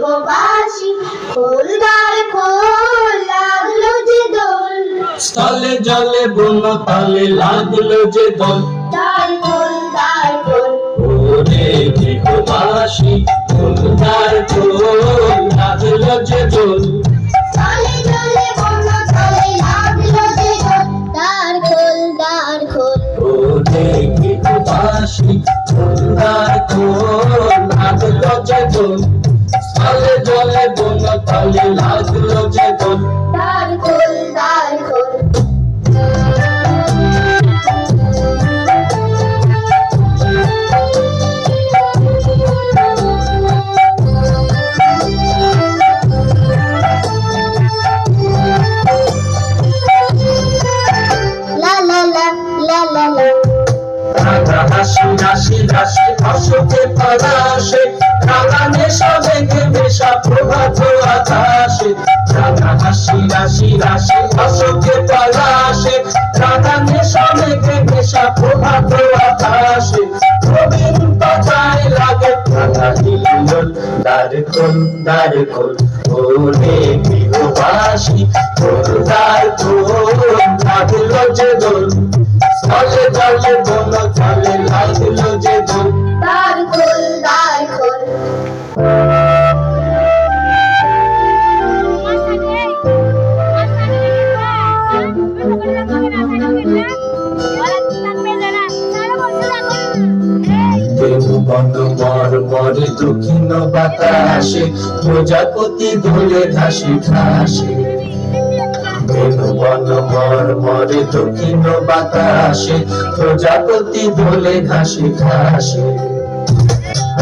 বাঁশি খোলদার খোল লাগলো যে দোল, স্থলে জলে বন তলে লাগলো যে দোল। দ্বার খোল দ্বার খোল, ওরে গৃহবাসী খোলদার খোল লাগলো যে দোল। স্থলে জলে বন তলে লাগলো যে দোল, দ্বার খোল দ্বার খোল, ওরে গৃহবাসী খোলদার খোল লাগলো যে দোল। স্থলে জলে বন তলে লাগলো যে দোল। দ্বার খোল দ্বার খোল। লা লা লা লা লা লা, রাধা হাসি রাশি রাশি অশোকে পলাশে, রাধা নেশা মেঘে মেশা প্রভাত আকাশে। রাধা হাসি রাশি রাশি অশোকে পলাশে, রাধা নেশা মেঘে মেশা প্রভাত আকাশে। প্রবীণ বাজায় লাগে রাধা হিলোল, দ্বার খোল দ্বার খোল, ওরে গৃহবাসী খোলদার খোল লাগলো যে দোল। স্থলে জলে বন তলে লাগলো যে দোল। দ্বার খোল দ্বার খোল। বন্ধ মর মরে দক্ষিণ বাতাসে, প্রজাপতি দোলে ঘাসে ঘাসে। বন মর মরে দক্ষিণ বাতাসে, প্রজাপতি দোলে ঘাসে ঘাসে।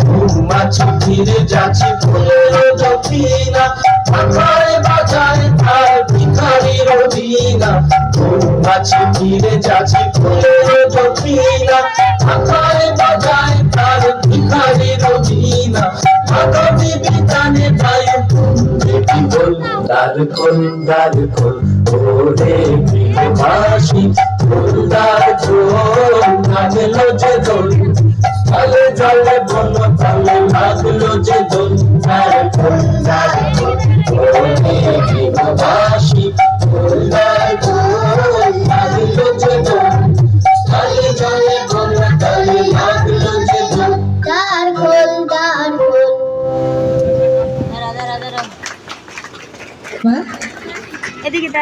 মৌমাছি ফিরে যাচ্ছে ফুলের দক্ষিণা, মাথায় বাজায় তার ভিখারির বীণা। মৌমাছি ফিরে যাচ্ছে ফুলের দক্ষিণা, মাথায় বাজায় তার ভিখারির বীণা। মাধবী বিতানে তাই দেবী বল, দ্বার খোল দ্বার খোল, ওরে গৃহবাসী খোলদার খোল লাগলো যে দোল। স্থলে জলে বন তলে লাগলো যে দোল। দ্বার খোল দ্বার খোল, ওরে গৃহবাসী